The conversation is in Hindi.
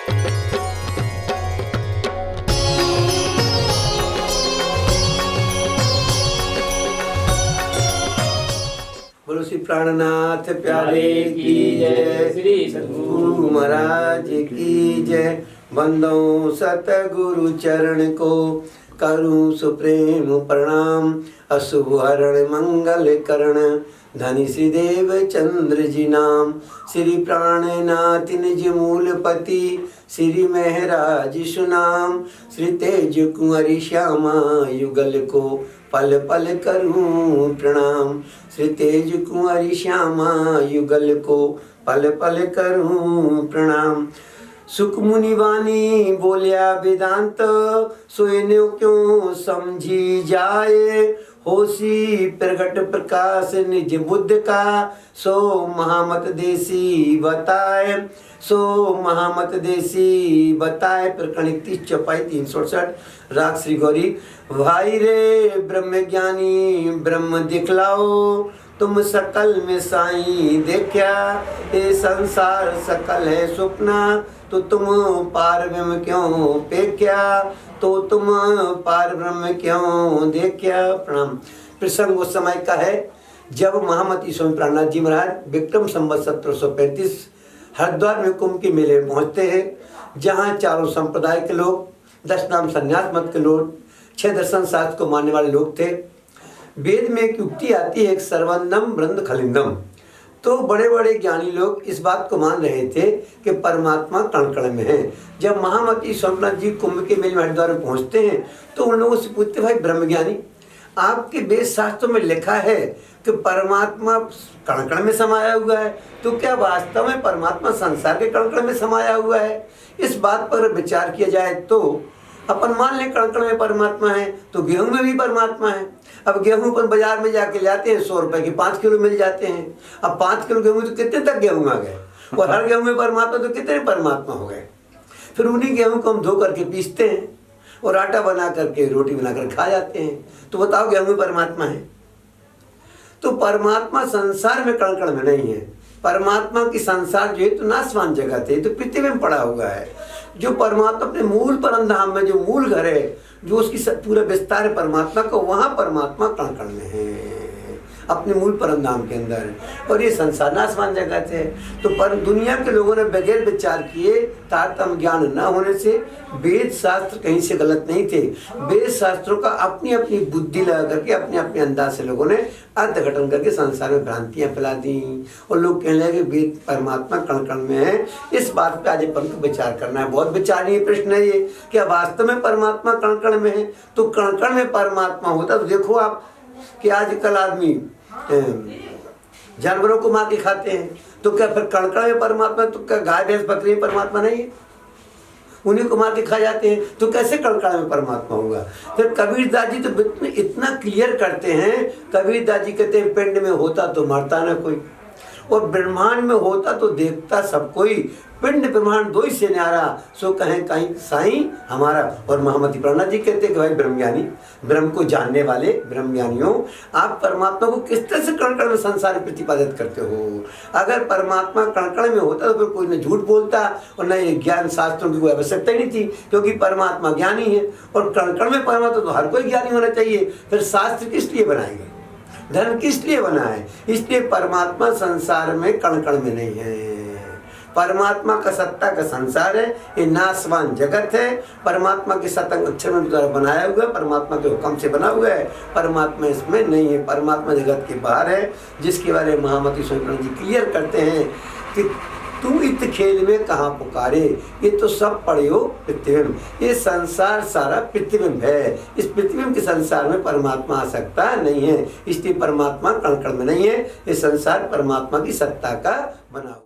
बोलो श्री प्राणनाथ प्यारे की जय, श्री सद्गुरु महाराज की जय। बंदो सतगुरु चरण को करूं सुप्रेम प्रणाम। अशुभ हरण मंगल करण धनी श्री देव चंद्र जी नाम। श्री प्राणनाथ निज मूलपति श्री महराज सुनाम। श्री तेज कुंवरी श्यामा युगल को पल पल करूं प्रणाम। श्री तेज कुंवरी श्यामा युगल को पल पल करूं प्रणाम। सुख मुनि वाणी बोलिया वेदांत सोएन्यो क्यों समझी जाए। होशी प्रगट प्रकाश निज बुद्ध का सो महामत देसी बताए। सो महामत देसी बताए। प्रकरण 31 चौपाई 368 राग श्री गौरी। भाई रे ब्रह्म ज्ञानी ब्रह्म दिखलाओ तुम सकल में साईं देखा। ये संसार सकल है स्वप्ना तो तुम पार ब्रह्म क्यों पेख्या। तो तुम पार ब्रह्म क्यों देखा। प्रणाम। प्रसंग उस समय का है जब महामती स्वामी प्राणनाथ जी महाराज विक्रम संवत 1735 हरिद्वार में कुंभ के मेले में पहुंचते हैं, जहां चारों संप्रदाय के लोग, 10 नाम संन्यास मत के लोग, 6 दर्शन शास्त्र को मानने वाले लोग थे। वेद में एक युक्ति आती है, एक सर्वन्नम वृंद खलिंदम। तो बड़े बड़े ज्ञानी लोग इस बात को मान रहे थे कि परमात्मा कण कण में है। जब महामती स्वामीनाथ जी कुंभ के मेले में हरिद्वार में पहुंचते हैं तो उन लोगों से पूछते, भाई ब्रह्मज्ञानी, आपके वेद शास्त्रों में लिखा है कि परमात्मा कण कण में समाया हुआ है, तो क्या वास्तव में परमात्मा संसार के कण कण में समाया हुआ है? इस बात पर विचार किया जाए तो अपन मान लें कण कण में परमात्मा है, तो गेहूं में भी परमात्मा है। अब गेहूं पर बाजार में जाके लाते हैं, 100 रुपए के 5 किलो मिल जाते हैं। अब 5 किलो गेहूं तो कितने तक गेहूं आ गए, और हर गेहूं में परमात्मा तो कितने परमात्मा हो गए। फिर उन्हीं गेहूं को हम धो करके पीसते हैं और आटा बना करके रोटी बनाकर खा जाते हैं। तो बताओ गेहूं में परमात्मा है? तो परमात्मा संसार में कण कण में नहीं है। परमात्मा की संसार जो है तो नाशवान जगत है, तो पृथ्वी में पड़ा हुआ है। जो परमात्मा अपने मूल परमधाम में, जो मूल घर है, जो उसकी पूरा विस्तार है परमात्मा का, वहां परमात्मा कण कण में है, अपने मूल परमधाम के अंदर। और ये संसार नाशवान जगत है। तो पर दुनिया के लोगों ने बगैर विचार किए, तारतम्य ज्ञान न होने से, वेद शास्त्र कहीं से गलत नहीं थे। वेद शास्त्रों का अपनी अपनी बुद्धि लगा करके अपने अपने अंदाज से लोगों ने अर्थघटन करके संसार में भ्रांतियां फैला दी, और लोग कहने लगे वेद परमात्मा कण कण में है। इस बात पे आज अपन को विचार करना है। बहुत विचारणीय प्रश्न है ये, क्या वास्तव में परमात्मा कण कण में है? तो कण कण में परमात्मा होता तो देखो आप कि आजकल आदमी जानवरों को मार के खाते हैं, तो क्या फिर कण कण में परमात्मा? तो क्या गाय भैंस बकरी में परमात्मा नहीं है? उन्हीं को मार के खा जाते हैं, तो कैसे कण कण में परमात्मा होगा? फिर कबीरदास जी तो इतना क्लियर करते हैं। कबीरदास जी कहते हैं, पिंड में होता तो मरता ना कोई, और ब्रह्मांड में होता तो देखता सब कोई। पिंड ब्रह्मांड दो ही से न्यारा, सो कहें कहीं साईं हमारा। और महामती प्राणनाथ जी कहते हैं कि भाई ब्रह्मज्ञानी, ब्रह्म को जानने वाले ब्रह्मज्ञानियों, आप परमात्मा को किस तरह से कण कण में संसार में प्रतिपादित करते हो? अगर परमात्मा कण कण में होता तो फिर कोई न झूठ बोलता और न ये ज्ञान शास्त्रों की कोई आवश्यकता ही नहीं थी, क्योंकि परमात्मा ज्ञानी है। और कण कण में परमात्मा तो हर कोई ज्ञानी होना चाहिए। फिर शास्त्र किस लिए बनाएंगे? धर्म किस लिए बना है? इसलिए परमात्मा संसार में कण कण में नहीं है। परमात्मा का सत्ता का संसार है, ये नाशवान जगत है। परमात्मा के सतंग अक्षर में द्वारा बनाया हुआ है, परमात्मा के हुक्म से बना हुआ है। परमात्मा इसमें नहीं है, परमात्मा जगत के बाहर है, जिसके बारे में महामती स्वामी जी क्लियर करते हैं कि तू इत खेल में कहाँ पुकारे, ये तो सब पड़े हो पृथ्वी में। ये संसार सारा पृथ्वी में है। इस पृथ्वी के संसार में परमात्मा आ सकता नहीं है, इसलिए परमात्मा कण कण में नहीं है। ये संसार परमात्मा की सत्ता का बना